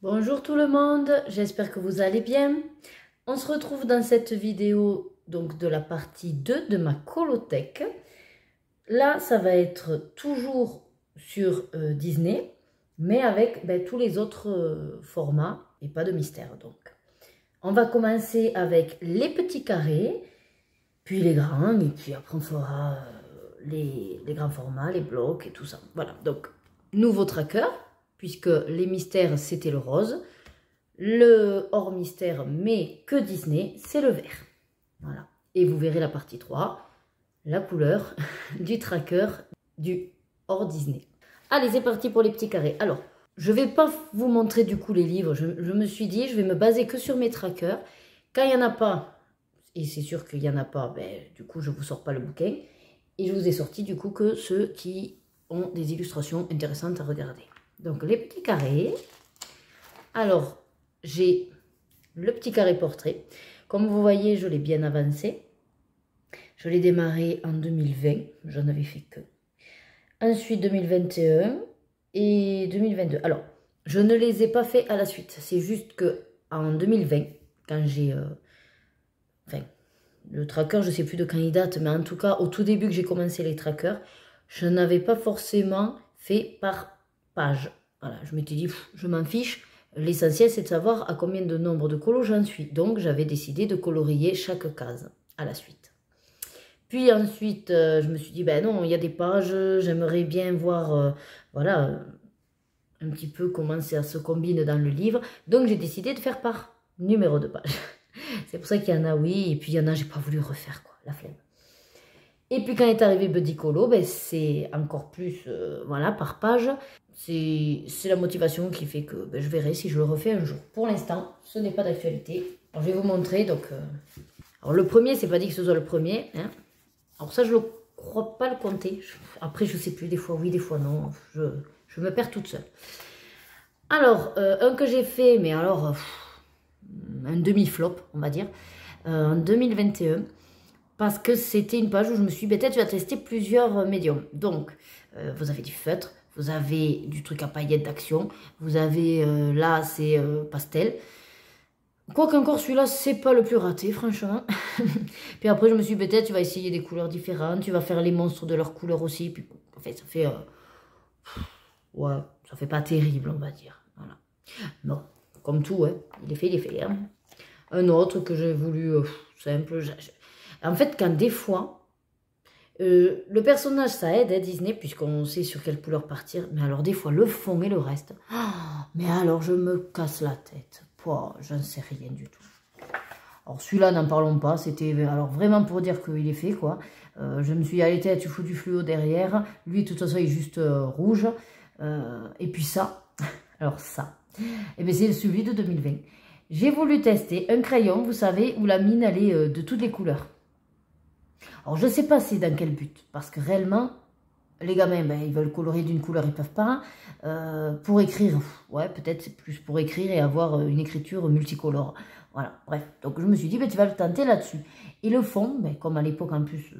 Bonjour tout le monde, j'espère que vous allez bien. On se retrouve dans cette vidéo donc de la partie 2 de ma colothèque. Là, ça va être toujours sur Disney, mais avec tous les autres formats et pas de mystère donc. On va commencer avec les petits carrés, puis les grands, et puis après on fera les grands formats, les blocs et tout ça. Voilà, donc nouveau tracker, puisque les mystères c'était le rose. Le hors mystère, mais que Disney, c'est le vert. Voilà. Et vous verrez la partie 3, la couleur du tracker du hors Disney. Allez, c'est parti pour les petits carrés. Alors, je ne vais pas vous montrer du coup les livres. Je me suis dit, je vais me baser que sur mes trackers. Quand il n'y en a pas, et c'est sûr qu'il n'y en a pas, du coup, je ne vous sors pas le bouquin. Et je vous ai sorti du coup que ceux qui ont des illustrations intéressantes à regarder. Donc, les petits carrés. Alors, j'ai le petit carré portrait. Comme vous voyez, je l'ai bien avancé. Je l'ai démarré en 2020. J'en avais fait que. Ensuite, 2021 et 2022. Alors, je ne les ai pas fait à la suite. C'est juste que en 2020, quand j'ai... enfin, le tracker, je ne sais plus de quand il date, mais en tout cas, au tout début que j'ai commencé les trackers, je n'avais pas forcément fait par page. Voilà, je m'étais dit, je m'en fiche. L'essentiel, c'est de savoir à combien de nombre de colos j'en suis. Donc, j'avais décidé de colorier chaque case à la suite. Puis ensuite, je me suis dit, ben non, il y a des pages, j'aimerais bien voir, voilà, un petit peu comment ça se combine dans le livre. Donc, j'ai décidé de faire par numéro de page. C'est pour ça qu'il y en a, oui, et puis il y en a, j'ai pas voulu refaire, quoi, la flemme. Et puis quand est arrivé Buddy Colo, c'est encore plus, voilà, par page. C'est la motivation qui fait que je verrai si je le refais un jour. Pour l'instant, ce n'est pas d'actualité. Alors je vais vous montrer. Donc, alors le premier, c'est pas dit que ce soit le premier. Hein. Alors ça, je ne crois pas le compter. Après, je sais plus, des fois oui, des fois non. Je me perds toute seule. Alors, un que j'ai fait, mais alors, un demi-flop, on va dire, en 2021. Parce que c'était une page où je me suis dit, peut-être tu vas tester plusieurs médiums. Donc, vous avez du feutre, vous avez du truc à paillettes d'action, vous avez, là, c'est pastel. Quoi qu'encore, celui-là, c'est pas le plus raté, franchement. Puis après, je me suis dit, peut-être tu vas essayer des couleurs différentes, tu vas faire les monstres de leur couleur aussi. Puis, en fait, ça fait, ouais, ça fait pas terrible, on va dire. Voilà. Non, comme tout, hein, il est fait. Hein. Un autre que j'ai voulu, simple, en fait, quand des fois, le personnage, ça aide à Disney, puisqu'on sait sur quelle couleur partir. Mais alors, des fois, le fond et le reste. Mais alors, je me casse la tête. Je ne sais rien du tout. Alors, celui-là, n'en parlons pas. C'était alors vraiment pour dire qu'il est fait, quoi. Je me suis dit, allez, tu fous du fluo derrière. Lui, de toute façon, il est juste rouge. Et puis ça, alors ça, et bien c'est celui de 2020. J'ai voulu tester un crayon, vous savez, où la mine, elle est de toutes les couleurs. Alors, je ne sais pas c'est dans quel but, parce que réellement, les gamins, ils veulent colorer d'une couleur, ils ne peuvent pas. Pour écrire, ouais, peut-être c'est plus pour écrire et avoir une écriture multicolore. Voilà, bref. Donc, je me suis dit, tu vas le tenter là-dessus. Et le fond, comme à l'époque, en plus,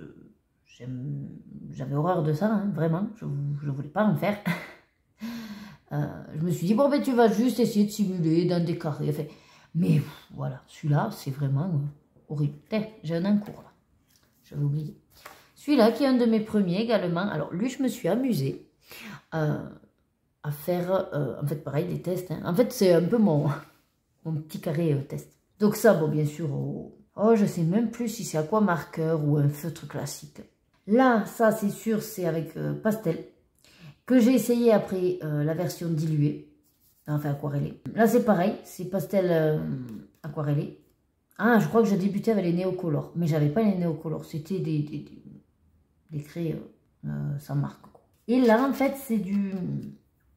j'avais horreur de ça, hein, vraiment. Je ne voulais pas en faire. Je me suis dit, bon, tu vas juste essayer de simuler dans des carrés. Enfin, mais voilà, celui-là, c'est vraiment horrible. J'ai un en cours, là. J'avais oublié. Celui-là, qui est un de mes premiers également. Alors, lui, je me suis amusée à faire, en fait, pareil, des tests. Hein. En fait, c'est un peu mon petit carré test. Donc ça, bon, bien sûr, je sais même plus si c'est aqua marqueur ou un feutre classique. Là, ça, c'est sûr, c'est avec pastel. Que j'ai essayé après la version diluée. Enfin, aquarellée. Là, c'est pareil, c'est pastel aquarellé. Ah, je crois que j'ai débuté avec les néocolores. Mais j'avais pas les néocolores. C'était des craies sans marque. Quoi. Et là, en fait, c'est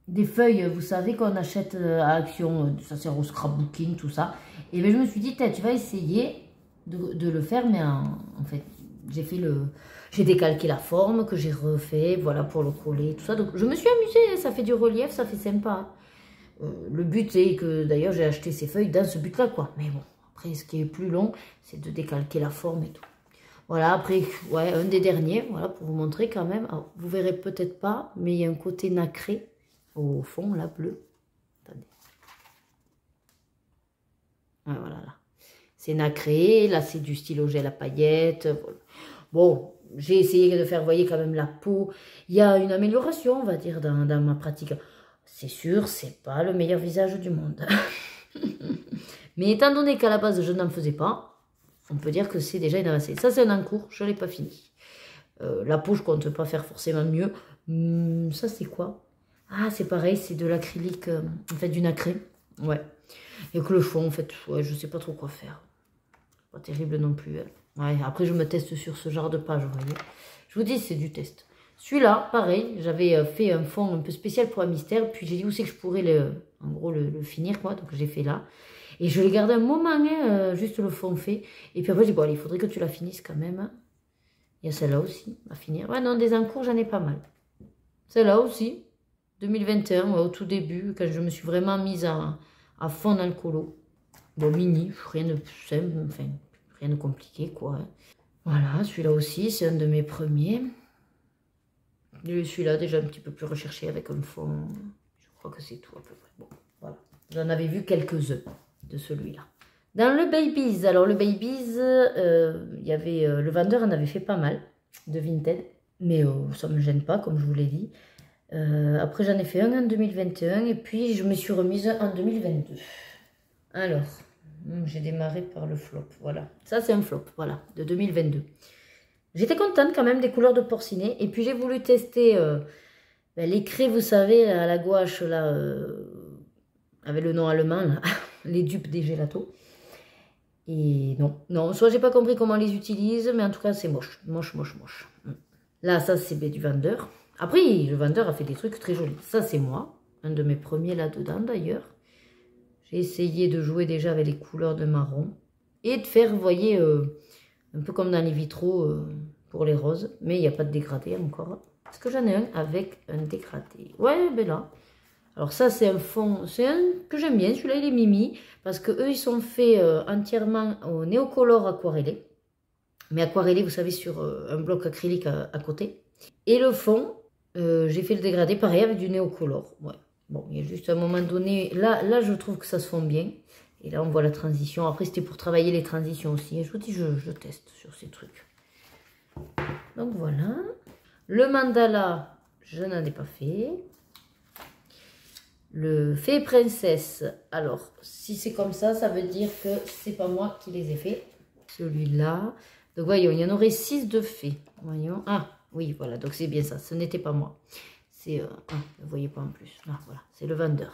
des feuilles, vous savez, qu'on achète à Action. Ça sert au scrapbooking, tout ça. Et bien, je me suis dit, tu vas essayer de le faire. Mais en fait, j'ai décalqué la forme que j'ai refait, voilà, pour le coller, tout ça. Donc, je me suis amusée. Ça fait du relief, ça fait sympa. Le but, c'est que, d'ailleurs, j'ai acheté ces feuilles dans ce but-là, quoi. Mais bon. Après, ce qui est plus long, c'est de décalquer la forme et tout. Voilà, après, ouais, un des derniers, voilà, pour vous montrer quand même. Alors, vous verrez peut-être pas, mais il y a un côté nacré au fond, là, bleu. Attendez. c'est nacré. Là, c'est du stylo gel à paillettes. Voilà. Bon, j'ai essayé de faire, vous voyez, quand même la peau. Il y a une amélioration, on va dire, dans ma pratique. C'est sûr, c'est pas le meilleur visage du monde. Mais étant donné qu'à la base, je n'en faisais pas, on peut dire que c'est déjà une avancée. Ça, c'est un en cours, je ne l'ai pas fini. La peau, je compte pas faire forcément mieux. Ça, c'est quoi? Ah, c'est pareil, c'est de l'acrylique, en fait, du nacré. Ouais. Et que le fond, en fait, ouais, je sais pas trop quoi faire. Pas terrible non plus. Hein. Ouais, après, je me teste sur ce genre de page, vous voyez. Je vous dis, c'est du test. Celui-là, pareil, j'avais fait un fond un peu spécial pour un mystère. Puis j'ai dit où c'est que je pourrais, en gros, le finir, quoi. Donc j'ai fait là. Et je l'ai gardé un moment, hein, juste le fond fait. Et puis après, j'ai dit, bon, allez, il faudrait que tu la finisses quand même. Il y a celle-là aussi, à finir. Ouais, non, des encours, j'en ai pas mal. Celle-là aussi, 2021, ouais, au tout début, quand je me suis vraiment mise à fond dans le colo. Bon, mini, rien de simple, enfin, rien de compliqué, quoi. Hein. Voilà, celui-là aussi, c'est un de mes premiers. Celui-là, déjà un petit peu plus recherché avec un fond. Je crois que c'est tout à peu près. Bon, voilà. J'en avais vu quelques-uns de celui-là. Dans le Babies, alors le Babies, il y avait, le vendeur en avait fait pas mal de Vinted. Mais ça ne me gêne pas, comme je vous l'ai dit. Après, j'en ai fait un en 2021 et puis je me suis remise en 2022. Alors, j'ai démarré par le flop, voilà. Ça, c'est un flop, voilà, de 2022. J'étais contente quand même des couleurs de porcinet. Et puis, j'ai voulu tester les craies, vous savez, à la gouache, là, avec le nom allemand, là, les dupes des gelatos. Et non, soit j'ai pas compris comment on les utilise, mais en tout cas, c'est moche. Moche. Là, ça, c'est du vendeur. Après, le vendeur a fait des trucs très jolis. Ça, c'est moi. Un de mes premiers là-dedans, d'ailleurs. J'ai essayé de jouer déjà avec les couleurs de marron. Et de faire, vous voyez, un peu comme dans les vitraux pour les roses. Mais il n'y a pas de dégradé encore. Est-ce que j'en ai un avec un dégradé? Ouais, ben là. Alors ça, c'est un fond, c'est un que j'aime bien. Celui-là, il est mimi. Parce que eux, ils sont faits entièrement au néocolore aquarellé. Mais aquarellé, vous savez, sur un bloc acrylique à côté. Et le fond, j'ai fait le dégradé pareil avec du néocolore. Ouais. Bon, il y a juste un moment donné, là je trouve que ça se fond bien. Et là on voit la transition. Après c'était pour travailler les transitions aussi. Et je vous dis, je teste sur ces trucs. Donc voilà. Le mandala, je n'en ai pas fait. Le fée princesse, alors si c'est comme ça veut dire que c'est pas moi qui les ai fait. Celui-là. Donc voyons, il y en aurait 6 de fées. Voyons. Ah oui, voilà, donc c'est bien ça, ce n'était pas moi. C'est, vous voyez pas en plus. Là, voilà, c'est le vendeur.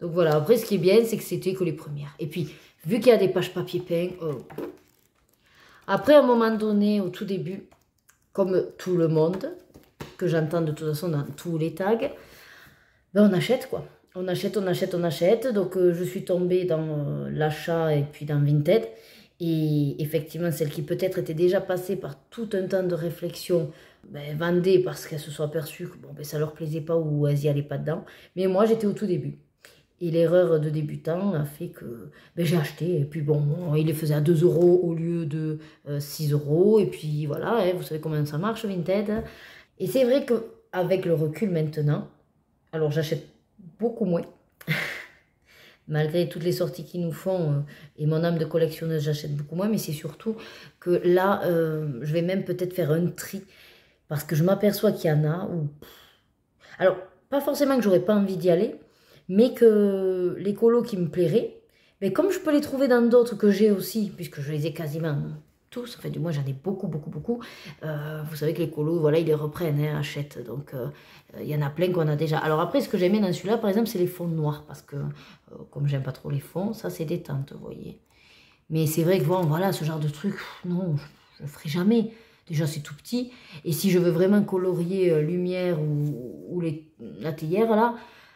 Donc voilà, après ce qui est bien, c'est que c'était que les premières. Et puis, vu qu'il y a des pages papier peint, après à un moment donné, au tout début, comme tout le monde, que j'entends de toute façon dans tous les tags, ben on achète quoi. On achète. Donc je suis tombée dans l'achat et puis dans Vinted. Et effectivement, celles qui peut-être étaient déjà passées par tout un temps de réflexion, ben, vendaient parce qu'elles se sont aperçues que bon, ben, ça leur plaisait pas ou elles n'y allaient pas dedans. Mais moi, j'étais au tout début. Et l'erreur de débutant a fait que ben, j'ai acheté. Et puis bon, il les faisait à 2 € au lieu de 6 €. Et puis voilà, hein, vous savez comment ça marche, Vinted. Et c'est vrai qu'avec le recul maintenant, alors j'achète beaucoup moins. Malgré toutes les sorties qu'ils nous font, et mon âme de collectionneuse, j'achète beaucoup moins, mais c'est surtout que là, je vais même peut-être faire un tri, parce que je m'aperçois qu'il y en a où... Alors, pas forcément que j'aurais pas envie d'y aller, mais que les colos qui me plairaient, mais comme je peux les trouver dans d'autres que j'ai aussi, puisque je les ai quasiment tous, enfin du moins j'en ai beaucoup, vous savez que les colos, voilà, ils les reprennent, hein, achètent, donc il y en a plein qu'on a déjà. Alors après, ce que j'aimais dans celui-là, par exemple, c'est les fonds noirs, parce que comme j'aime pas trop les fonds, ça c'est détente, vous voyez. Mais c'est vrai que bon, voilà, ce genre de truc, non, je ne ferai jamais. Déjà, c'est tout petit, et si je veux vraiment colorier lumière ou la théière, là,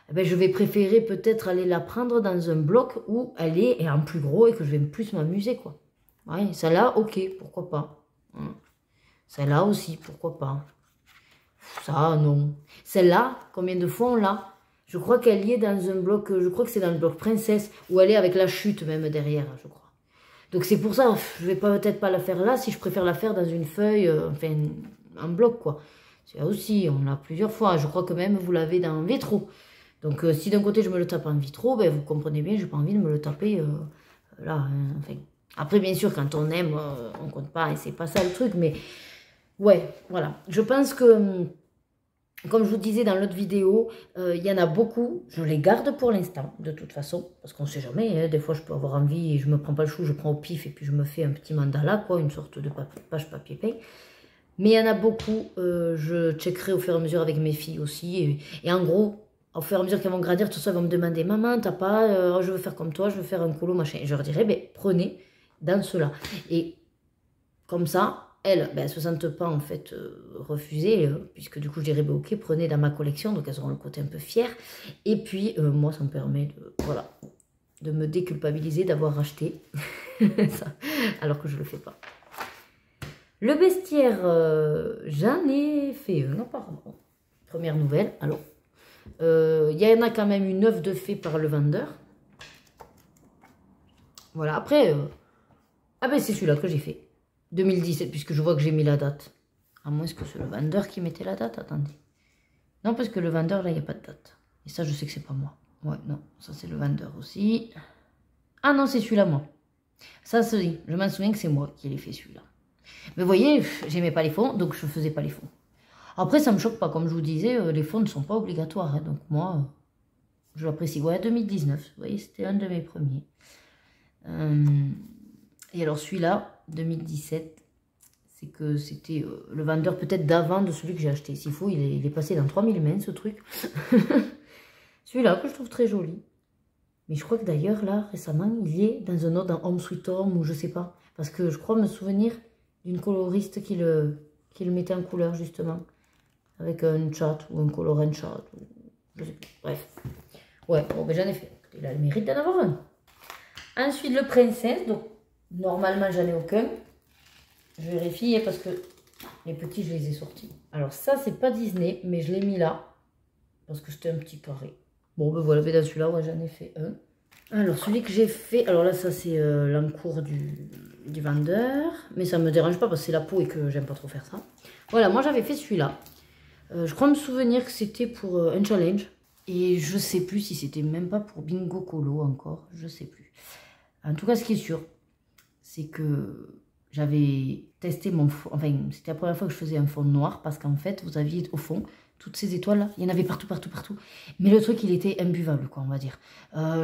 eh ben, je vais préférer peut-être aller la prendre dans un bloc où elle est en plus gros et que je vais plus m'amuser, quoi. Ouais, celle-là, ok, pourquoi pas. Celle-là aussi, pourquoi pas. Ça, non. Celle-là, combien de fois on l'a? Je crois qu'elle y est dans un bloc, je crois que c'est dans le bloc princesse, où elle est avec la chute même derrière, je crois. Donc c'est pour ça, je vais peut-être pas la faire là, si je préfère la faire dans une feuille, enfin, en bloc, quoi. C'est aussi, on l'a plusieurs fois. Je crois que même vous l'avez dans vitro. Donc si d'un côté je me le tape en vitro, ben, vous comprenez bien, j'ai pas envie de me le taper là, hein, enfin... Après, bien sûr, quand on aime, on compte pas et c'est pas ça le truc. Mais ouais, voilà. Je pense que, comme je vous disais dans l'autre vidéo, il y en a beaucoup. Je les garde pour l'instant, de toute façon. Parce qu'on sait jamais. Hein, des fois, je peux avoir envie et je me prends pas le chou, je prends au pif et puis je me fais un petit mandala, quoi. Une sorte de page papier peint. Mais il y en a beaucoup. Je checkerai au fur et à mesure avec mes filles aussi. Et en gros, au fur et à mesure qu'elles vont grandir, tout ça, elles vont me demander, maman, t'as pas, je veux faire comme toi, je veux faire un colo, machin. Et je leur dirai, ben, prenez dans cela. Et comme ça, elles, ben, elles se sentent pas en fait refusées, puisque du coup, je dirais, ben, ok, prenez dans ma collection, donc elles auront le côté un peu fier. Et puis, moi, ça me permet de, voilà, de me déculpabiliser d'avoir acheté ça, alors que je le fais pas. Le bestiaire, j'en ai fait un apparemment. Première nouvelle. Alors, il y en a quand même une œuvre de fait par le vendeur. Voilà, après, ah ben c'est celui-là que j'ai fait. 2017, puisque je vois que j'ai mis la date. À moins que c'est le vendeur qui mettait la date, attendez. Non, parce que le vendeur, là, il n'y a pas de date. Et ça, je sais que c'est pas moi. Ouais, non, ça c'est le vendeur aussi. Ah non, c'est celui-là, moi. Ça, je m'en souviens que c'est moi qui l'ai fait celui-là. Mais vous voyez, j'aimais pas les fonds, donc je faisais pas les fonds. Après, ça me choque pas, comme je vous disais, les fonds ne sont pas obligatoires. Hein, donc moi, je l'apprécie. Ouais, 2019, vous voyez, c'était un de mes premiers. Et alors celui-là, 2017, c'est que c'était le vendeur peut-être d'avant de celui que j'ai acheté. S'il faut, il est passé dans 3000 mains, ce truc. Celui-là, que je trouve très joli. Mais je crois que d'ailleurs, là, récemment, il y est dans un autre, dans Home Sweet Home, ou je sais pas. Parce que je crois me souvenir d'une coloriste qui le mettait en couleur, justement. Avec un chat, ou un colorant chat, ou je sais plus. Bref. Ouais, bon, ben j'en ai fait. Il a le mérite d'en avoir un. Ensuite, le princesse. Donc, normalement, j'en ai aucun. Je vérifie parce que les petits, je les ai sortis. Alors, ça, c'est pas Disney, mais je l'ai mis là. Parce que c'était un petit carré. Bon, ben voilà, dans celui-là, ouais, j'en ai fait un. Alors, celui que j'ai fait, alors là, ça, c'est l'encours du vendeur. Mais ça me dérange pas parce que c'est la peau et que j'aime pas trop faire ça. Voilà, moi, j'avais fait celui-là. Je crois me souvenir que c'était pour un challenge. Et je sais plus si c'était même pas pour Bingo Colo encore. Je sais plus. En tout cas, ce qui est sûr, c'est que j'avais testé mon fond. Enfin, c'était la première fois que je faisais un fond noir. Parce qu'en fait, vous aviez au fond toutes ces étoiles-là. Il y en avait partout, partout, partout. Mais le truc, il était imbuvable, quoi, on va dire.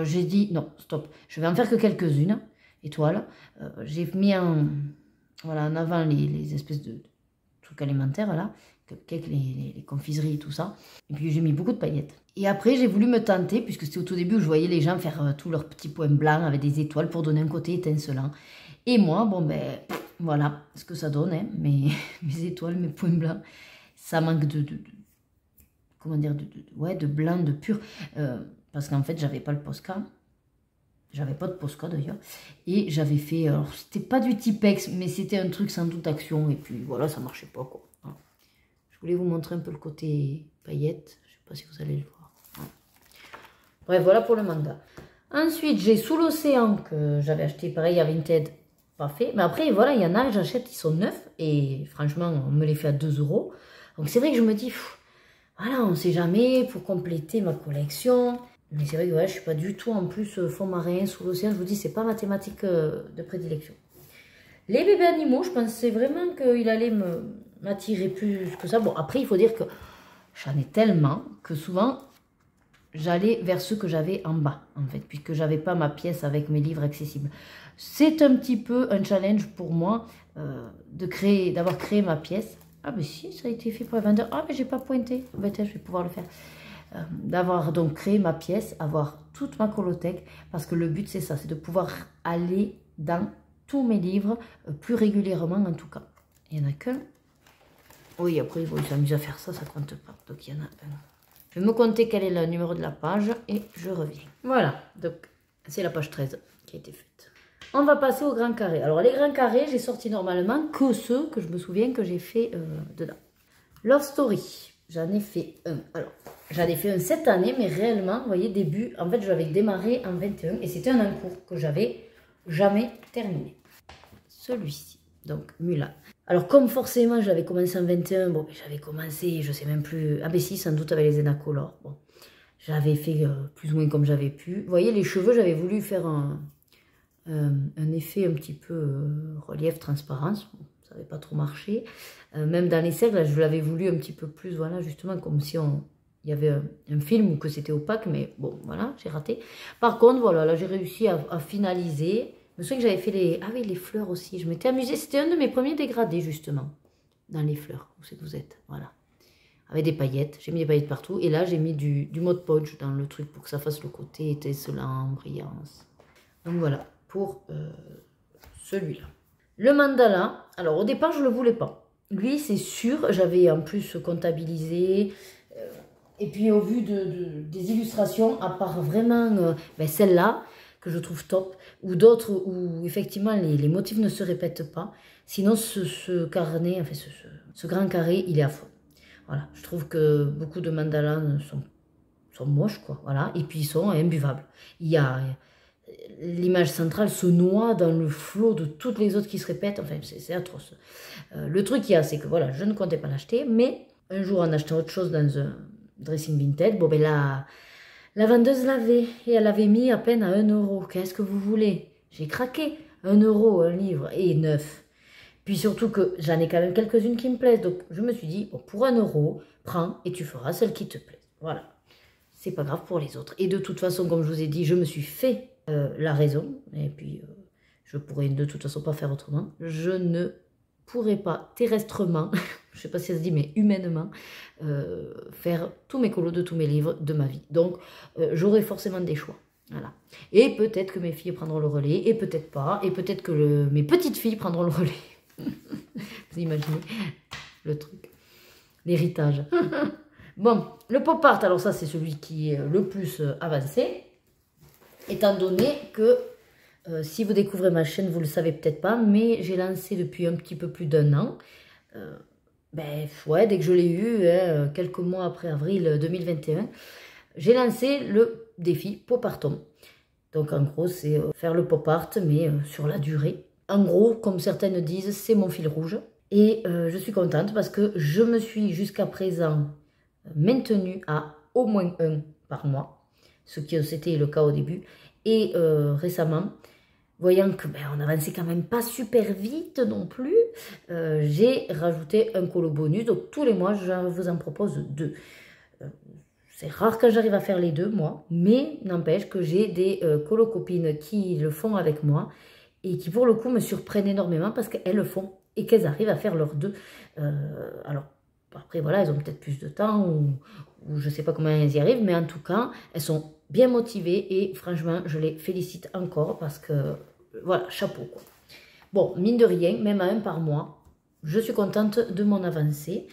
J'ai dit, non, stop. Je vais en faire que quelques-unes étoiles. J'ai mis voilà, en avant les espèces de trucs alimentaires, là. Les confiseries et tout ça. Et puis j'ai mis beaucoup de paillettes. Et après j'ai voulu me tenter, puisque c'était au tout début où je voyais les gens faire tous leurs petits points blancs avec des étoiles pour donner un côté étincelant. Et moi, bon ben, voilà ce que ça donne, hein, mes étoiles, mes points blancs. Ça manque comment dire, ouais, de blanc, de pur. Parce qu'en fait, j'avais pas le Posca. J'avais pas de Posca d'ailleurs. Et j'avais fait, alors c'était pas du Tipex, mais c'était un truc sans doute action. Et puis voilà, ça marchait pas, quoi. Je voulais vous montrer un peu le côté paillettes. Je ne sais pas si vous allez le voir. Bref, voilà pour le manga. Ensuite, j'ai Sous l'océan que j'avais acheté pareil à Vinted. Pas fait. Mais après, voilà, il y en a, j'achète, ils sont neufs. Et franchement, on me les fait à 2 €. Donc c'est vrai que je me dis, voilà, on ne sait jamais pour compléter ma collection. Mais c'est vrai que ouais, je ne suis pas du tout en plus fond marin, Sous l'océan. Je vous dis, c'est pas ma thématique de prédilection. Les bébés animaux, je pensais vraiment qu'il allait m'attirer plus que ça. Bon, après, il faut dire que j'en ai tellement que souvent, j'allais vers ceux que j'avais en bas, en fait, puisque j'avais pas ma pièce avec mes livres accessibles. C'est un petit peu un challenge pour moi d'avoir créé ma pièce. Ah, mais si, ça a été fait pour le vendeur. Ah, mais j'ai pas pointé. Je vais pouvoir le faire. D'avoir donc créé ma pièce, avoir toute ma colothèque, parce que le but, c'est ça, c'est de pouvoir aller dans tous mes livres, plus régulièrement en tout cas. Il n'y en a qu'un. Oui, après, ils s'amusent à faire ça, ça compte pas. Donc, il y en a un. Je vais me compter quel est le numéro de la page et je reviens. Voilà, donc c'est la page 13 qui a été faite. On va passer au grand carré. Alors, les grands carrés, j'ai sorti normalement que ceux que je me souviens que j'ai fait dedans. Love Story, j'en ai fait un. Alors, j'en ai fait un cette année, mais réellement, vous voyez, début, en fait, je l'avais démarré en 21 et c'était un encours que j'avais jamais terminé. Celui-ci, donc Mulan. Alors comme forcément je l'avais commencé en 21, bon j'avais commencé, je sais même plus, ah ben si sans doute avec les Enacolor, bon j'avais fait plus ou moins comme j'avais pu. Vous voyez les cheveux, j'avais voulu faire un un effet un petit peu relief, transparence. Bon, ça n'avait pas trop marché. Même dans les cercles, là, je l'avais voulu un petit peu plus, voilà, justement, comme si il y avait un film ou que c'était opaque, mais bon, voilà, j'ai raté. Par contre, voilà, là, j'ai réussi à finaliser. Je me souviens que j'avais fait les... Ah oui, les fleurs aussi. Je m'étais amusée. C'était un de mes premiers dégradés, justement, dans les fleurs. Où c'est que vous êtes? Voilà. Avec des paillettes. J'ai mis des paillettes partout. Et là, j'ai mis du Mod Podge dans le truc pour que ça fasse le côté étincelant, brillance. Donc voilà, pour celui-là. Le mandala, alors au départ, je ne le voulais pas. Lui, c'est sûr, j'avais en plus comptabilisé. Et puis au vu des illustrations, à part vraiment celle-là, que je trouve top, ou d'autres où effectivement les motifs ne se répètent pas. Sinon, ce carnet, enfin ce grand carré, il est affreux. Voilà, je trouve que beaucoup de mandalas sont moches, quoi. Voilà, et puis ils sont imbuvables. Il y a l'image centrale se noie dans le flot de toutes les autres qui se répètent. Enfin, c'est atroce. Le truc qu'il y a, c'est que voilà, je ne comptais pas l'acheter, mais un jour en achetant autre chose dans un dressing Vinted, bon ben la vendeuse l'avait et elle avait mis à peine à 1 €. Qu'est-ce que vous voulez? J'ai craqué. 1 € un livre et neuf. Puis surtout que j'en ai quand même quelques-unes qui me plaisent. Donc je me suis dit, bon, pour 1 €, prends et tu feras celle qui te plaît. Voilà. C'est pas grave pour les autres. Et de toute façon, comme je vous ai dit, je me suis fait la raison. Et puis, je pourrais de toute façon pas faire autrement. Je ne pourrais pas terrestrement, je sais pas si ça se dit, mais humainement, faire tous mes colos de tous mes livres de ma vie. Donc, j'aurai forcément des choix. Voilà. Et peut-être que mes filles prendront le relais, et peut-être pas, et peut-être que mes petites filles prendront le relais. Vous imaginez le truc, l'héritage. Bon, le pop art, alors ça c'est celui qui est le plus avancé, étant donné que si vous découvrez ma chaîne, vous le savez peut-être pas, mais j'ai lancé depuis un petit peu plus d'1 an. Ouais, dès que je l'ai eu, quelques mois après avril 2021, j'ai lancé le défi pop artom. Donc en gros, c'est faire le pop art, mais sur la durée. En gros, comme certaines disent, c'est mon fil rouge. Et je suis contente parce que je me suis jusqu'à présent maintenue à au moins 1 par mois, ce qui c'était le cas au début. Et récemment, voyant que on avançait quand même pas super vite non plus, j'ai rajouté un colo bonus. Donc tous les mois, je vous en propose 2. C'est rare quand j'arrive à faire les 2, moi, mais n'empêche que j'ai des colo-copines qui le font avec moi et qui, pour le coup, me surprennent énormément parce qu'elles le font et qu'elles arrivent à faire leurs 2. Alors, après, voilà, elles ont peut-être plus de temps ou je ne sais pas comment elles y arrivent, mais en tout cas, elles sont bien motivées et franchement, je les félicite encore parce que, voilà, chapeau, quoi. Bon, mine de rien, même à 1 par mois, je suis contente de mon avancée.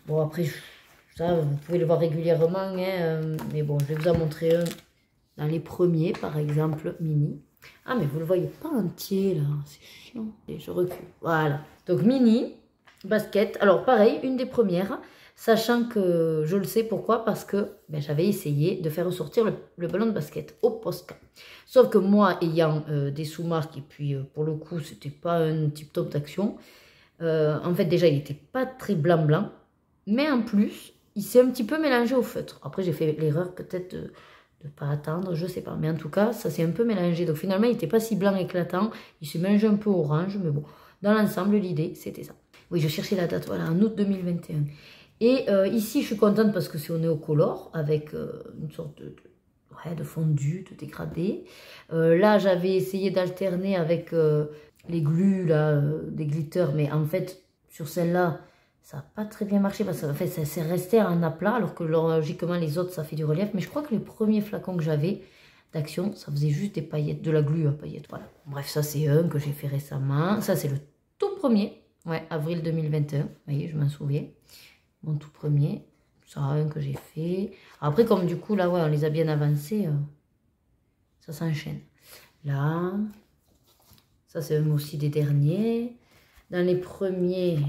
Bon, après, ça, vous pouvez le voir régulièrement, hein, mais bon, je vais vous en montrer un dans les premiers, par exemple, mini. Ah, mais vous le voyez pas entier, là, c'est chiant. Et je recule, voilà. Donc, mini, basket. Alors, pareil, une des premières, sachant que je le sais pourquoi, parce que j'avais essayé de faire ressortir le ballon de basket au Posca. Sauf que moi, ayant des sous-marques, et puis pour le coup, c'était pas un type top d'action, en fait, déjà, il n'était pas très blanc-blanc, mais en plus, il s'est un petit peu mélangé au feutre. Après, j'ai fait l'erreur peut-être de ne pas attendre, je sais pas. Mais en tout cas, ça s'est un peu mélangé. Donc finalement, il n'était pas si blanc éclatant. Il s'est mélangé un peu orange. Mais bon, dans l'ensemble, l'idée, c'était ça. Oui, je cherchais la date, voilà, en août 2021. Et ici, je suis contente parce que c'est au néocolor, avec une sorte de fondu, de dégradé. Là, j'avais essayé d'alterner avec les glues, là, des glitters. Mais en fait, sur celle-là, ça n'a pas très bien marché parce que en fait, ça s'est resté à un aplat alors que logiquement les autres ça fait du relief. Mais je crois que les premiers flacons que j'avais d'action, ça faisait juste des paillettes, de la glu à paillettes. Voilà. Bref, ça c'est un que j'ai fait récemment. Ça c'est le tout premier, ouais, avril 2021. Vous voyez, je m'en souviens. Mon tout premier. Ça un que j'ai fait. Après, comme du coup là, ouais, on les a bien avancés, ça s'enchaîne. Là, ça c'est un aussi des derniers. Dans les premiers.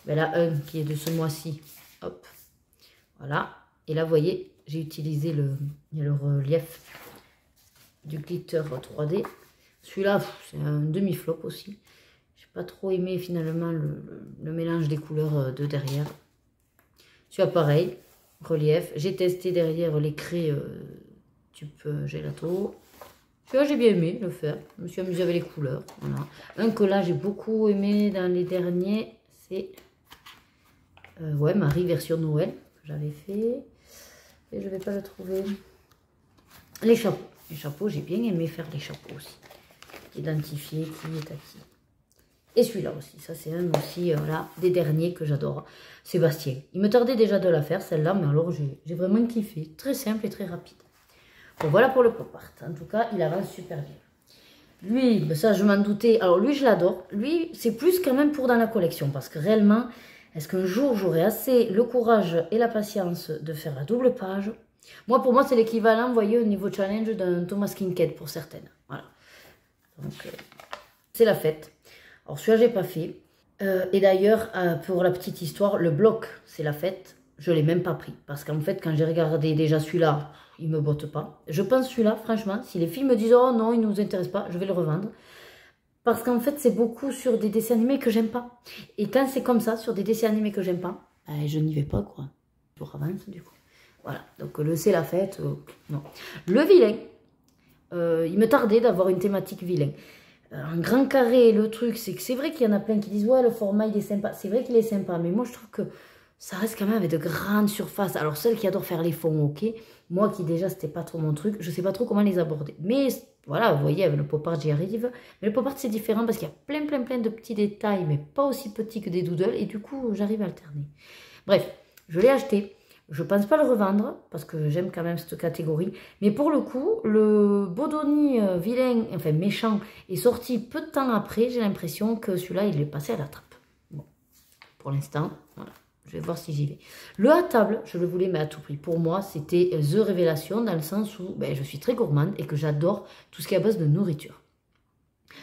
Là, un qui est de ce mois-ci. Hop. Voilà. Et là, vous voyez, j'ai utilisé le relief du glitter 3D. Celui-là, c'est un demi-flop aussi. J'ai pas trop aimé finalement le mélange des couleurs de derrière. Celui-là, pareil. Relief. J'ai testé derrière les craies type gelato. Celui-là, j'ai bien aimé le faire. Je me suis amusée avec les couleurs. Voilà. Un que là, j'ai beaucoup aimé dans les derniers, c'est ouais, Marie version Noël, que j'avais fait. Et je ne vais pas le trouver. Les chapeaux. Les chapeaux, j'ai bien aimé faire les chapeaux aussi. Identifier qui est à qui. Et celui-là aussi, ça c'est un aussi là, des derniers que j'adore. Sébastien. Il me tardait déjà de la faire celle-là, mais alors j'ai vraiment kiffé. Très simple et très rapide. Bon, voilà pour le pop art. En tout cas, il avance super bien. Lui, ben ça je m'en doutais. Alors lui, je l'adore. Lui, c'est plus quand même pour dans la collection. Parce que réellement, est-ce qu'un jour j'aurai assez le courage et la patience de faire la double page? Moi, pour moi, c'est l'équivalent, vous voyez, au niveau challenge d'un Thomas Kinkade pour certaines. Voilà. Donc, c'est la fête. Alors, celui-là, j'ai pas fait. Et d'ailleurs, pour la petite histoire, le bloc, c'est la fête. Je l'ai même pas pris. Parce qu'en fait, quand j'ai regardé déjà celui-là, il me botte pas. Je pense celui-là, franchement, si les filles me disent « Oh non, il ne nous intéresse pas », je vais le revendre. Parce qu'en fait, c'est beaucoup sur des dessins animés que j'aime pas. Et quand c'est comme ça, sur des dessins animés que j'aime pas, je n'y vais pas, quoi. Je avance, du coup. Voilà, donc le c'est la fête, non. Le vilain, il me tardait d'avoir une thématique vilain. Un grand carré, le truc, c'est que c'est vrai qu'il y en a plein qui disent « Ouais, le format, il est sympa ». C'est vrai qu'il est sympa, mais moi, je trouve que ça reste quand même avec de grandes surfaces. Alors, celles qui adorent faire les fonds, ok. Moi, qui déjà, c'était pas trop mon truc, je sais pas trop comment les aborder. Mais voilà, vous voyez, avec le pop art, j'y arrive. Mais le pop art, c'est différent parce qu'il y a plein de petits détails, mais pas aussi petits que des doodles. Et du coup, j'arrive à alterner. Bref, je l'ai acheté. Je ne pense pas le revendre, parce que j'aime quand même cette catégorie. Mais pour le coup, le Bodoni vilain, enfin méchant, est sorti peu de temps après. J'ai l'impression que celui-là, il est passé à la trappe. Bon, pour l'instant, voilà. Je vais voir si j'y vais. Le à table, je le voulais, mais à tout prix. Pour moi, c'était The Révélation, dans le sens où je suis très gourmande et que j'adore tout ce qui est à base de nourriture.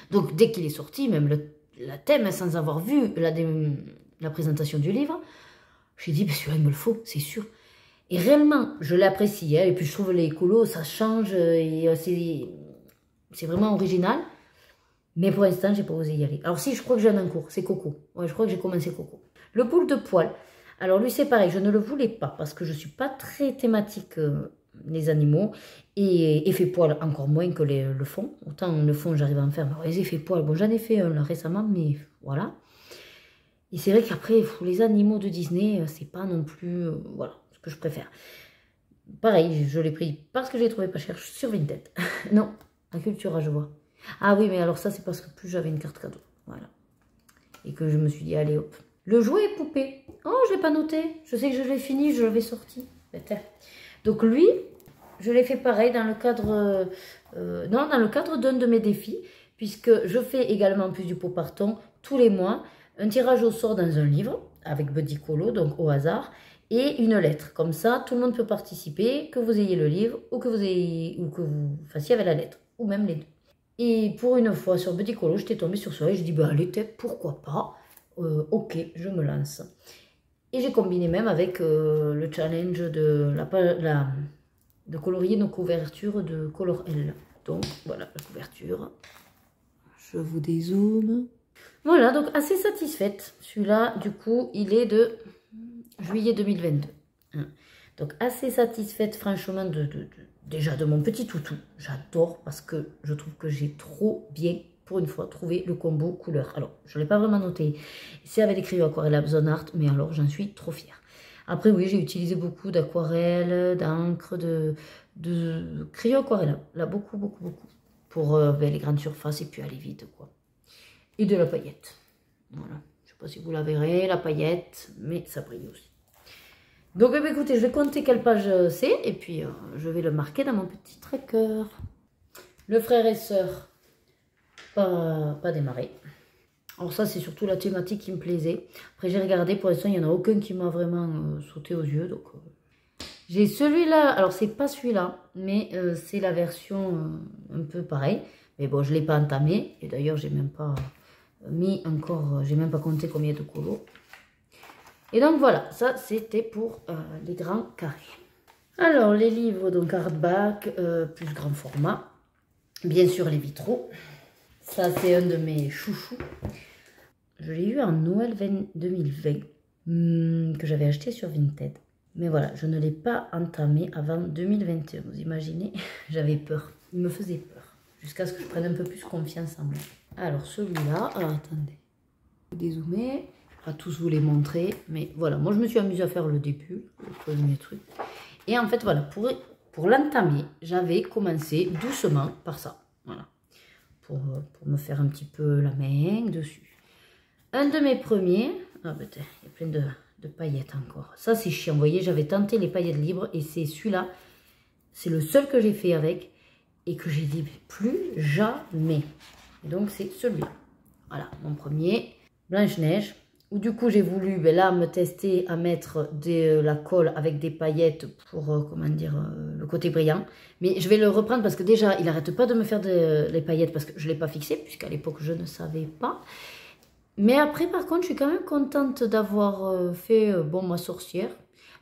Donc, dès qu'il est sorti, même la thème, sans avoir vu la présentation du livre, j'ai dit, celui-là, il me le faut, c'est sûr. Et réellement, je l'apprécie. Hein, et puis, je trouve les colos, ça change. Et c'est vraiment original. Mais pour l'instant, j'ai pas osé y aller. Alors, si, je crois que j'ai un cours. C'est Coco. Ouais, je crois que j'ai commencé Coco. Le boule de poil. Alors, lui, c'est pareil. Je ne le voulais pas parce que je suis pas très thématique les animaux. Et effet poil, encore moins que le fond. Autant le fond, j'arrive à en faire. Mais les effets poil, bon, j'en ai fait un là, récemment, mais voilà. Et c'est vrai qu'après, les animaux de Disney, c'est pas non plus, voilà, ce que je préfère. Pareil, je l'ai pris parce que j'ai trouvé pas cher sur Vinted. Non, à Cultura, je vois. Ah oui, mais alors ça, c'est parce que plus j'avais une carte cadeau. Voilà. Et que je me suis dit, allez hop. Le jouet poupée. Oh, je l'ai pas noté. Je sais que je l'ai fini, je l'avais sorti. Donc lui, je l'ai fait pareil dans le cadre, non, dans le cadre d'un de mes défis, puisque je fais également en plus du pot parton tous les mois un tirage au sort dans un livre avec Buddy Colo, donc au hasard, et une lettre. Comme ça, tout le monde peut participer, que vous ayez le livre ou que vous fassiez avec la lettre, ou même les deux. Et pour une fois sur Buddy Colo, j'étais tombée sur ça et je dis allez, pourquoi pas, ok, je me lance. Et j'ai combiné même avec le challenge de colorier nos couvertures de Color L. Donc voilà la couverture. Je vous dézoome. Voilà, donc assez satisfaite. Celui-là, du coup, il est de juillet 2022. Donc assez satisfaite, franchement, déjà de mon petit toutou. J'adore parce que je trouve que j'ai trop bien, pour une fois, trouvé le combo couleur. Alors, je ne l'ai pas vraiment noté. C'est avec les crayons aquarelle Zone Art, mais alors, j'en suis trop fière. Après, oui, j'ai utilisé beaucoup d'aquarelle, d'encre, de crayons aquarelle. Là, beaucoup. Pour les grandes surfaces et puis aller vite, quoi. Et de la paillette. Voilà. Je ne sais pas si vous la verrez, la paillette, mais ça brille aussi. Donc, écoutez, je vais compter quelle page c'est et puis je vais le marquer dans mon petit tracker. Le frère et sœur, pas démarré. Alors ça, c'est surtout la thématique qui me plaisait. Après, j'ai regardé, pour l'instant, il n'y en a aucun qui m'a vraiment sauté aux yeux. Donc, j'ai celui-là, alors c'est pas celui-là, mais c'est la version un peu pareille. Mais bon, je ne l'ai pas entamé. Et d'ailleurs, j'ai même pas mis encore, j'ai même pas compté combien de colos. Et donc voilà, ça c'était pour les grands carrés. Alors les livres, donc hardback, plus grand format. Bien sûr les vitraux. Ça c'est un de mes chouchous. Je l'ai eu en Noël 2020, que j'avais acheté sur Vinted. Mais voilà, je ne l'ai pas entamé avant 2021. Vous imaginez, j'avais peur. Il me faisait peur. jusqu'à ce que je prenne un peu plus confiance en moi. Alors celui-là, alors attendez, je vais dézoomer, pas tous vous les montrer, mais voilà, moi je me suis amusée à faire le début, le premier truc. Et en fait voilà, pour l'entamer, j'avais commencé doucement par ça, voilà, pour me faire un petit peu la main dessus. Un de mes premiers, ah ben il y a plein de paillettes encore, ça c'est chiant, vous voyez, j'avais tenté les paillettes libres et c'est celui-là, c'est le seul que j'ai fait avec et que j'ai dit plus jamais. Et donc c'est celui-là, voilà, mon premier, Blanche-Neige. Où du coup j'ai voulu là me tester à mettre de la colle avec des paillettes pour comment dire le côté brillant, mais je vais le reprendre parce que déjà il arrête pas de me faire les paillettes parce que je l'ai pas fixé puisqu'à l'époque je ne savais pas. Mais après par contre je suis quand même contente d'avoir fait bon ma sorcière.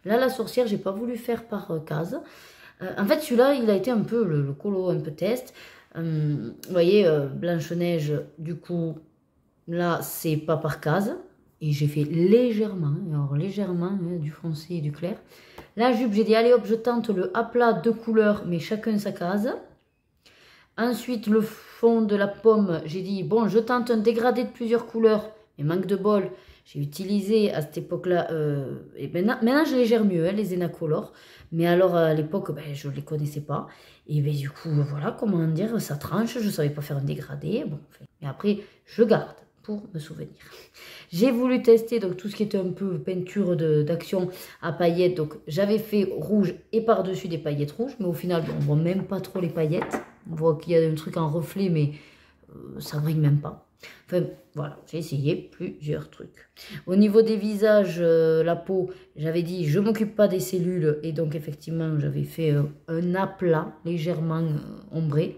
Là la sorcière j'ai pas voulu faire par case. En fait celui-là il a été un peu le colo un peu test. Vous voyez Blanche-Neige du coup là c'est pas par case. Et j'ai fait légèrement, alors légèrement, du foncé et du clair. La jupe, j'ai dit, allez hop, je tente le aplat de couleurs, mais chacun sa case. Ensuite, le fond de la pomme, j'ai dit, bon, je tente un dégradé de plusieurs couleurs. Mais manque de bol, j'ai utilisé à cette époque-là, et maintenant je les gère mieux, les Enacolor. Mais alors, à l'époque, ben, je ne les connaissais pas. Et ben, du coup, voilà, comment dire, ça tranche, je ne savais pas faire un dégradé. Bon, mais après, je garde pour me souvenir. J'ai voulu tester donc tout ce qui était un peu peinture d'action à paillettes. Donc j'avais fait rouge et par-dessus des paillettes rouges. Mais au final, bon, on ne voit même pas trop les paillettes. On voit qu'il y a un truc en reflet, mais ça ne brille même pas. Enfin voilà, j'ai essayé plusieurs trucs. Au niveau des visages, la peau, j'avais dit je m'occupe pas des cellules. Et donc effectivement, j'avais fait un aplat légèrement ombré.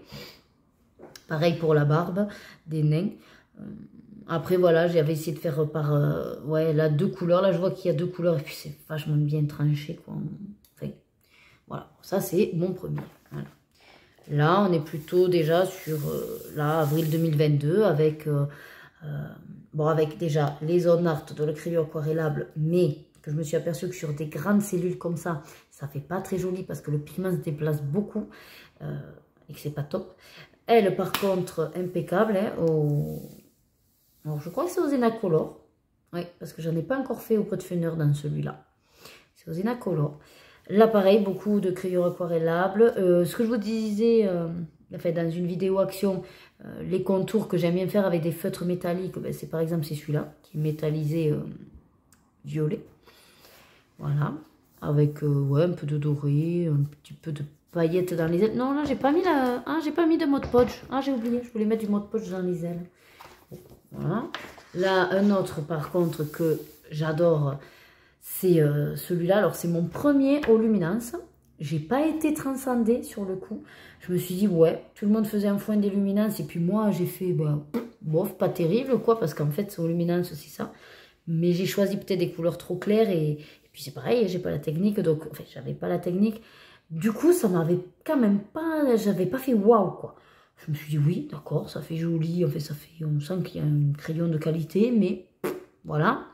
Pareil pour la barbe des nains. Après voilà, j'avais essayé de faire par ouais là 2 couleurs. Là je vois qu'il y a 2 couleurs et puis c'est vachement bien tranché quoi. Enfin voilà, ça c'est mon premier. Voilà. Là on est plutôt déjà sur là avril 2022 avec bon avec déjà les zones art de le crayon aquarellable, mais que je me suis aperçue que sur des grandes cellules comme ça fait pas très joli parce que le pigment se déplace beaucoup et que c'est pas top. Elle par contre impeccable hein, alors, je crois que c'est aux Enacolor. Oui, parce que j'en ai pas encore fait au pot de Funner dans celui-là. C'est aux Enacolor. Là, pareil, beaucoup de crayons aquarellables. Ce que je vous disais enfin, dans une vidéo action, les contours que j'aime bien faire avec des feutres métalliques, ben, c'est par exemple celui-là, qui est métallisé violet. Voilà. Avec ouais, un peu de doré, un petit peu de paillettes dans les ailes. Non, là, j'ai pas mis j'ai pas mis de Mod Podge. Ah, j'ai oublié, je voulais mettre du Mod Podge dans les ailes. Voilà. Là, un autre par contre que j'adore, c'est celui-là. Alors, c'est mon premier au luminance. J'ai pas été transcendée sur le coup. Je me suis dit, ouais, tout le monde faisait un foin des luminances. Et puis moi, j'ai fait, bah, bof, pas terrible, quoi. Parce qu'en fait, c'est au luminance, c'est ça. Mais j'ai choisi peut-être des couleurs trop claires. Et puis c'est pareil, j'ai pas la technique. Donc, en fait, j'avais pas la technique. Du coup, ça m'avait quand même pas... J'avais pas fait waouh, quoi. Je me suis dit, oui, d'accord, ça fait joli. En fait, on sent qu'il y a un crayon de qualité, mais voilà,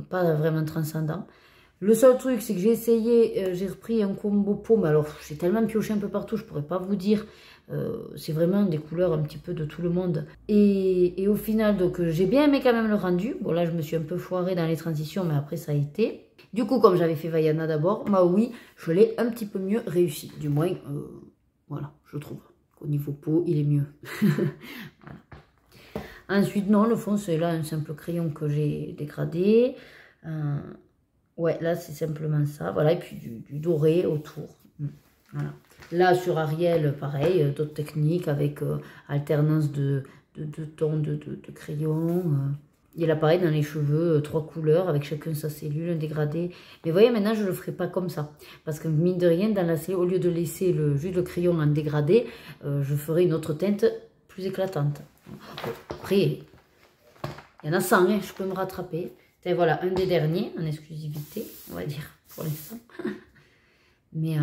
pas vraiment transcendant. Le seul truc, c'est que j'ai essayé, j'ai repris un combo paume. Alors, j'ai tellement pioché un peu partout, je pourrais pas vous dire. C'est vraiment des couleurs un petit peu de tout le monde. Et au final, donc, j'ai bien aimé quand même le rendu. Bon, là, je me suis un peu foirée dans les transitions, mais après, ça a été. Du coup, comme j'avais fait Vaiana d'abord, Maui, je l'ai un petit peu mieux réussi. Du moins, voilà, je trouve. Au niveau peau, il est mieux. Voilà. Ensuite, non, le fond, c'est là un simple crayon que j'ai dégradé. Ouais, là, c'est simplement ça. Voilà, et puis du doré autour. Voilà. Là, sur Ariel, pareil, d'autres techniques avec alternance de tons de crayons. Et là, pareil, dans les cheveux, 3 couleurs avec chacun sa cellule, un dégradé. Mais vous voyez, maintenant, je ne le ferai pas comme ça. Parce que, mine de rien, dans la cellule, au lieu de laisser juste le crayon en dégradé, je ferai une autre teinte plus éclatante. Après, il y en a 100, hein, je peux me rattraper. Et voilà, un des derniers, en exclusivité, on va dire, pour l'instant. Mais,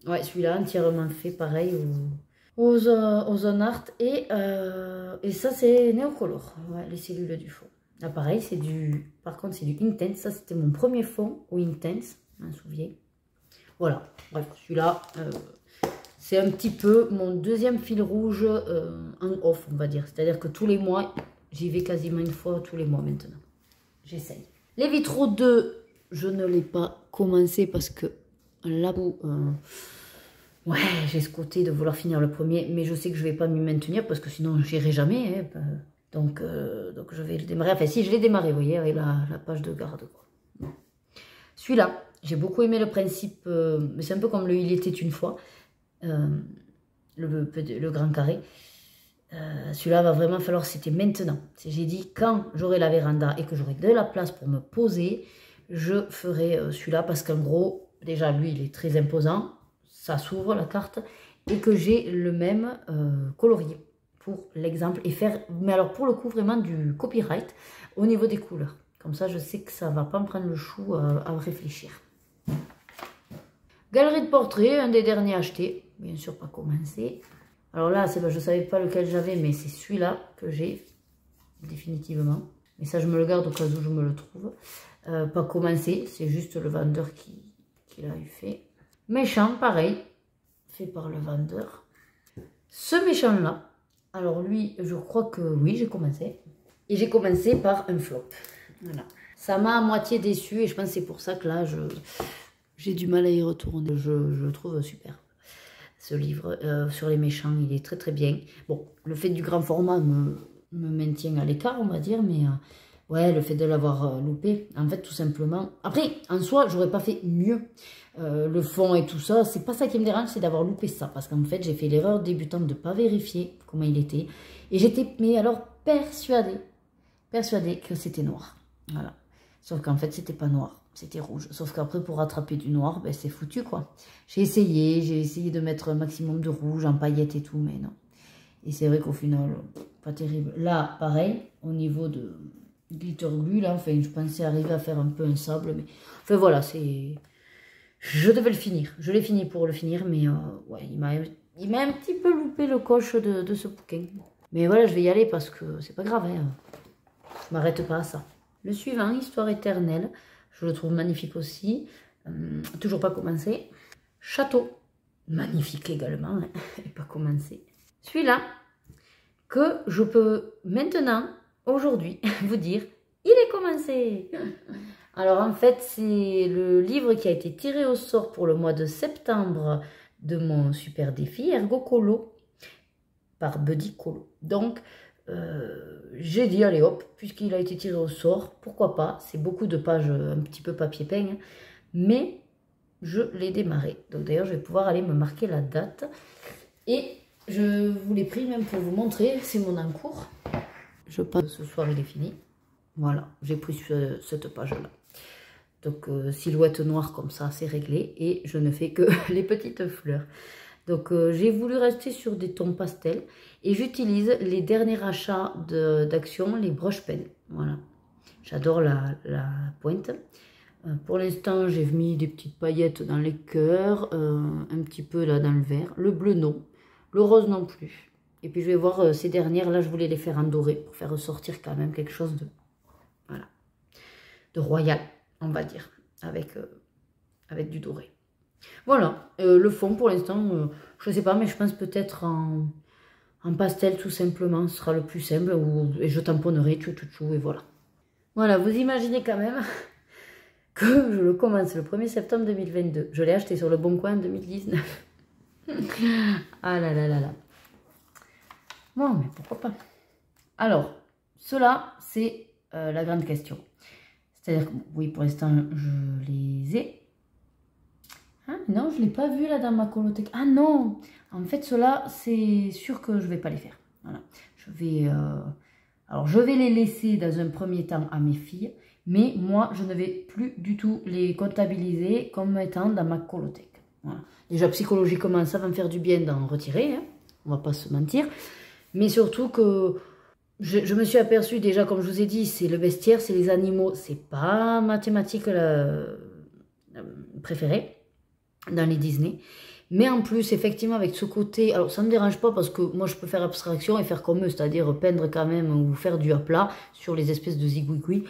ouais, celui-là, entièrement fait, pareil, aux zones art. Et ça, c'est Neocolor, ouais, les cellules du fond. Là, pareil, c'est du... Par contre, c'est du Intense. Ça, c'était mon premier fond au Intense, je m'en souviens. Voilà, bref, celui-là, c'est un petit peu mon deuxième fil rouge en off, on va dire. C'est-à-dire que tous les mois, j'y vais quasiment une fois tous les mois maintenant. J'essaye. Les vitraux 2, je ne l'ai pas commencé parce que là où... ouais, j'ai ce côté de vouloir finir le premier, mais je sais que je ne vais pas m'y maintenir parce que sinon, j'irai jamais. Hein. Donc, je vais le démarrer. Enfin, si, je l'ai démarré, vous voyez, avec la page de garde. Celui-là, j'ai beaucoup aimé le principe, mais c'est un peu comme le Il était une fois, le grand carré. Celui-là va vraiment falloir, c'était maintenant. J'ai dit, quand j'aurai la véranda et que j'aurai de la place pour me poser, je ferai celui-là parce qu'en gros, déjà, lui, il est très imposant. Ça s'ouvre la carte et que j'ai le même colorier pour l'exemple et faire, mais alors pour le coup, vraiment du copyright au niveau des couleurs. Comme ça, je sais que ça ne va pas me prendre le chou à réfléchir. Galerie de portraits, un des derniers achetés. Bien sûr, pas commencé. Alors là, je ne savais pas lequel j'avais, mais c'est celui-là que j'ai définitivement. Mais ça, je me le garde au cas où je me le trouve. Pas commencé, c'est juste le vendeur qui l'a eu fait. Méchant, pareil, fait par le vendeur. Ce méchant-là, alors lui, je crois que oui, j'ai commencé. Et j'ai commencé par un flop. Voilà. Ça m'a à moitié déçu et je pense que c'est pour ça que là, j'ai du mal à y retourner. Je le trouve super. Ce livre sur les méchants, il est très très bien. Bon, le fait du grand format me maintient à l'écart, on va dire, mais ouais, le fait de l'avoir loupé, en fait, tout simplement. Après, en soi, j'aurais pas fait mieux. Le fond et tout ça, c'est pas ça qui me dérange, c'est d'avoir loupé ça. Parce qu'en fait, j'ai fait l'erreur débutante de pas vérifier comment il était. Et j'étais, mais alors, persuadée que c'était noir. Voilà. Sauf qu'en fait, c'était pas noir. C'était rouge. Sauf qu'après, pour rattraper du noir, ben, c'est foutu, quoi. J'ai essayé de mettre un maximum de rouge en paillettes et tout, mais non. Et c'est vrai qu'au final, pas terrible. Là, pareil, au niveau de glitter glue, là, enfin, je pensais arriver à faire un peu un sable, mais... Enfin, voilà, c'est... Je devais le finir. Je l'ai fini pour le finir, mais ouais, il m'a un petit peu loupé le coche de ce bouquin. Mais voilà, je vais y aller parce que c'est pas grave, hein. Je m'arrête pas à ça. Le suivant, Histoire éternelle. Je le trouve magnifique aussi. Toujours pas commencé. Château. Magnifique également. Hein, et pas commencé. Celui-là, que je peux maintenant, aujourd'hui, vous dire, il est commencé. Alors en fait, c'est le livre qui a été tiré au sort pour le mois de septembre de mon super défi, Ergo Colo, par Buddy Colo. Donc, j'ai dit, allez hop, puisqu'il a été tiré au sort, pourquoi pas. C'est beaucoup de pages, un petit peu papier peint, hein, mais je l'ai démarré. Donc d'ailleurs, je vais pouvoir aller me marquer la date. Et je vous l'ai pris même pour vous montrer, c'est mon encours. Je pense que ce soir, il est fini. Voilà, j'ai pris cette page-là. Donc, silhouette noire comme ça, c'est réglé. Et je ne fais que les petites fleurs. Donc, j'ai voulu rester sur des tons pastels. Et j'utilise les derniers achats d'Action, les brush pens. Voilà. J'adore la pointe. Pour l'instant, j'ai mis des petites paillettes dans les cœurs. Un petit peu là dans le vert. Le bleu, non. Le rose, non plus. Et puis, je vais voir ces dernières. Là, je voulais les faire en doré. Pour faire ressortir quand même quelque chose de... Voilà. De royal, on va dire. Avec du doré. Voilà, le fond pour l'instant, je ne sais pas, mais je pense peut-être en pastel tout simplement, ce sera le plus simple, et je tamponnerai, et voilà. Voilà, vous imaginez quand même que je le commence le 1er septembre 2022. Je l'ai acheté sur le Bon Coin en 2019. Ah là là là là. Bon, mais pourquoi pas. Alors, cela, c'est la grande question. C'est-à-dire que, oui, pour l'instant, je les ai. Ah, non, je ne l'ai pas vu là dans ma colothèque. Ah non, en fait, ceux-là, c'est sûr que je ne vais pas les faire. Voilà. Alors, je vais les laisser dans un premier temps à mes filles. Mais moi, je ne vais plus du tout les comptabiliser comme étant dans ma colothèque. Voilà. Déjà, psychologiquement, ça va me faire du bien d'en retirer. Hein. On ne va pas se mentir. Mais surtout que je me suis aperçue déjà, comme je vous ai dit, c'est le bestiaire, c'est les animaux. C'est pas ma thématique préférée dans les Disney. Mais en plus, effectivement, avec ce côté... Alors, ça ne me dérange pas parce que moi, je peux faire abstraction et faire comme eux, c'est-à-dire peindre quand même ou faire du aplat sur les espèces de zigouigouis.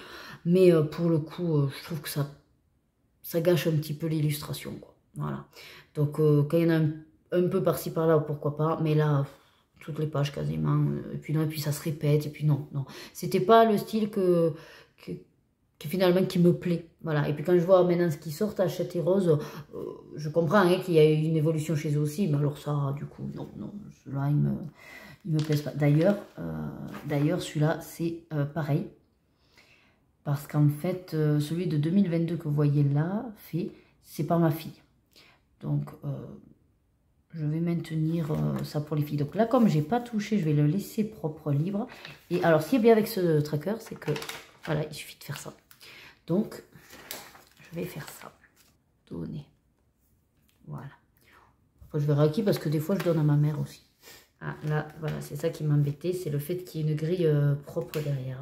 Mais pour le coup, je trouve que ça gâche un petit peu l'illustration. Voilà. Donc, quand il y en a un peu par-ci par-là, pourquoi pas, mais là, toutes les pages quasiment, et puis non, et puis ça se répète, et puis non, non. C'était pas le style finalement qui me plaît, voilà. Et puis quand je vois maintenant ce qui sort, Hachette et Rose, je comprends hein, qu'il y a eu une évolution chez eux aussi, mais alors ça, du coup, non, non, ceux-là, ils me plaisent pas. D'ailleurs, celui-là, c'est pareil. Parce qu'en fait, celui de 2022 que vous voyez là, c'est par ma fille. Donc, je vais maintenir ça pour les filles. Donc là, comme j'ai pas touché, je vais le laisser propre, libre. Et alors, ce qui est bien avec ce tracker, c'est que, voilà, il suffit de faire ça. Donc, je vais faire ça. Donner. Voilà. Après, je verrai à qui, parce que des fois, je donne à ma mère aussi. Ah, là, voilà, c'est ça qui m'embêtait, c'est le fait qu'il y ait une grille propre derrière.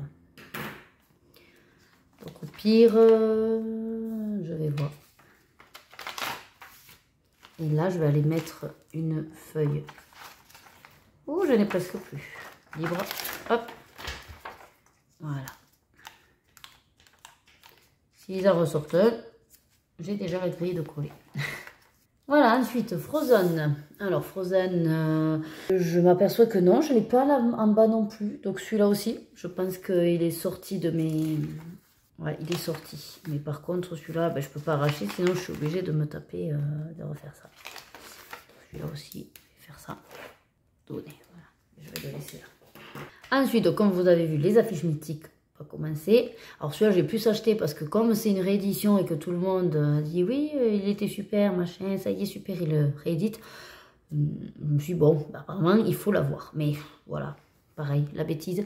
Donc, au pire, je vais voir. Et là, je vais aller mettre une feuille. Oh, je n'ai presque plus. Libre. Hop. Voilà. S'ils en ressortent un, j'ai déjà la grille de coller. Voilà, ensuite, Frozen. Alors, Frozen, je m'aperçois que non, je ne l'ai pas là en bas non plus. Donc, celui-là aussi, je pense qu'il est sorti de mes... Ouais, il est sorti. Mais par contre, celui-là, ben, je ne peux pas arracher, sinon je suis obligée de me taper, de refaire ça. Celui-là aussi, je vais faire ça. Donner, voilà. Je vais le laisser là. Ensuite, donc, comme vous avez vu, les affiches mythiques, on va commencer. Alors celui-là, j'ai pu s'acheter parce que comme c'est une réédition et que tout le monde dit oui, il était super, machin, ça y est, super, il le réédite. Je me suis dit, bon, bah, apparemment, il faut l'avoir. Mais voilà, pareil, la bêtise,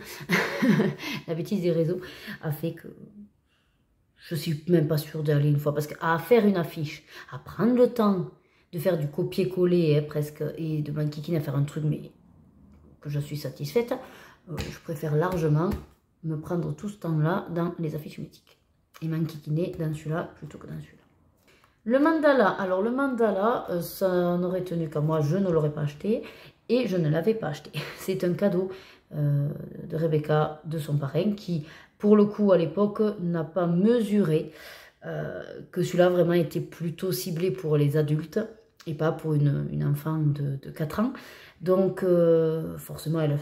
la bêtise des réseaux a fait que je suis même pas sûre d'aller une fois. Parce qu'à faire une affiche, à prendre le temps de faire du copier-coller presque, et de m'enquiquiner à faire un truc, mais que je suis satisfaite, je préfère largement me prendre tout ce temps-là dans les affiches mythiques. Et m'enquiquiner dans celui-là plutôt que dans celui-là. Le mandala, alors le mandala, ça n'aurait tenu qu'à moi, je ne l'aurais pas acheté. Et je ne l'avais pas acheté. C'est un cadeau de Rebecca, de son parrain, qui, pour le coup, à l'époque, n'a pas mesuré que celui-là vraiment était plutôt ciblé pour les adultes et pas pour une enfant de 4 ans. Donc, forcément, elle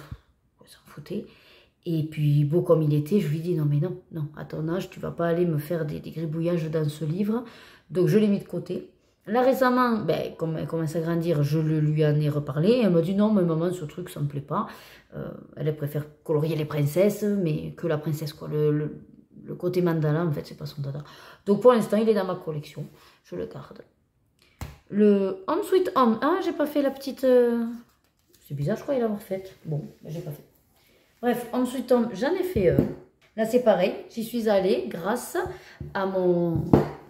s'en foutait. Et puis, beau comme il était, je lui dis non, mais non, non, à ton âge, tu vas pas aller me faire des gribouillages dans ce livre. Donc, je l'ai mis de côté. Là, récemment, ben, comme elle commence à grandir, je lui en ai reparlé. Elle m'a dit non, mais maman, ce truc, ça me plaît pas. Elle préfère colorier les princesses, mais que la princesse, quoi. Le côté mandala, en fait, c'est pas son dada. Donc, pour l'instant, il est dans ma collection. Je le garde. Le Home Sweet Home. Ah, j'ai pas fait la petite... C'est bizarre, je crois l'avoir faite. Bon, j'ai pas fait. Bref, Home Sweet Home, j'en ai fait... Là, c'est pareil. J'y suis allée grâce à mon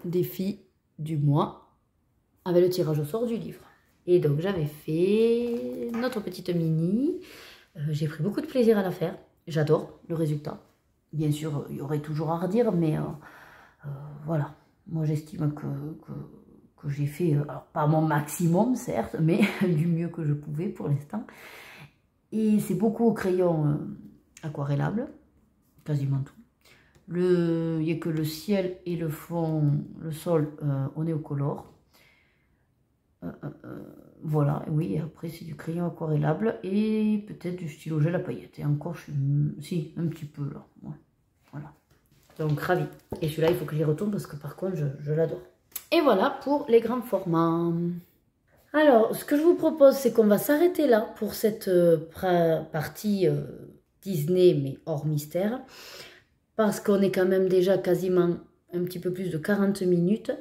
défi du mois avec le tirage au sort du livre. Et donc, j'avais fait notre petite mini. J'ai pris beaucoup de plaisir à la faire. J'adore le résultat. Bien sûr, il y aurait toujours à redire, mais voilà. Moi, j'estime que j'ai fait, alors pas mon maximum, certes, mais du mieux que je pouvais pour l'instant. Et c'est beaucoup au crayon aquarellable, quasiment tout. Il n'y a que le ciel et le fond, le sol au néocolore. Voilà, oui, après c'est du crayon aquarellable et peut-être du stylo gel à paillettes. Et encore, si, un petit peu là. Ouais, voilà. Donc, ravi. Et celui-là, il faut que j'y retourne parce que par contre, je l'adore. Et voilà pour les grands formats. Alors, ce que je vous propose, c'est qu'on va s'arrêter là pour cette partie Disney, mais hors mystère. Parce qu'on est quand même déjà quasiment un petit peu plus de 40 minutes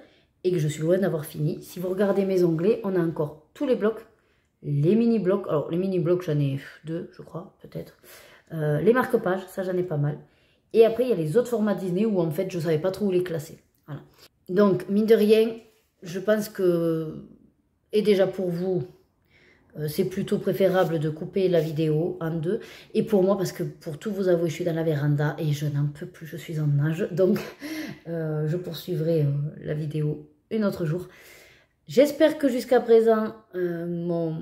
et que je suis loin d'avoir fini. Si vous regardez mes onglets, on a encore tous les blocs, les mini-blocs. Alors, les mini-blocs, j'en ai 2, je crois, peut-être. Les marque-pages, ça, j'en ai pas mal. Et après, il y a les autres formats Disney où, en fait, je ne savais pas trop où les classer. Voilà. Donc, mine de rien, je pense que... Et déjà pour vous, c'est plutôt préférable de couper la vidéo en deux. Et pour moi, parce que pour tout vous avouer, je suis dans la véranda et je n'en peux plus, je suis en nage. Donc, je poursuivrai la vidéo un autre jour. J'espère que jusqu'à présent, mon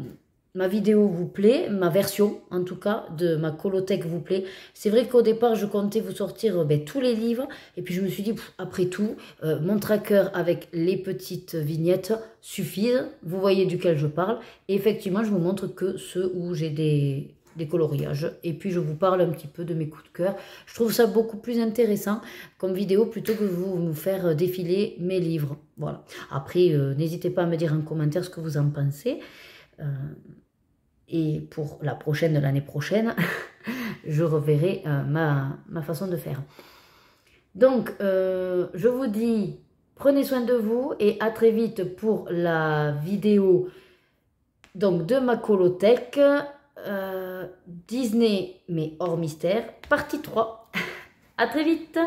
ma vidéo vous plaît, ma version en tout cas de ma colothèque vous plaît. C'est vrai qu'au départ je comptais vous sortir tous les livres et puis je me suis dit après tout mon tracker avec les petites vignettes suffisent, vous voyez duquel je parle et effectivement je vous montre que ceux où j'ai des coloriages et puis je vous parle un petit peu de mes coups de cœur. Je trouve ça beaucoup plus intéressant comme vidéo plutôt que vous nous faire défiler mes livres. Voilà. Après n'hésitez pas à me dire en commentaire ce que vous en pensez. Et pour la prochaine de l'année prochaine, je reverrai ma façon de faire. Donc, je vous dis, prenez soin de vous et à très vite pour la vidéo donc, de ma colothèque Disney, mais hors mystère, partie 3. À très vite!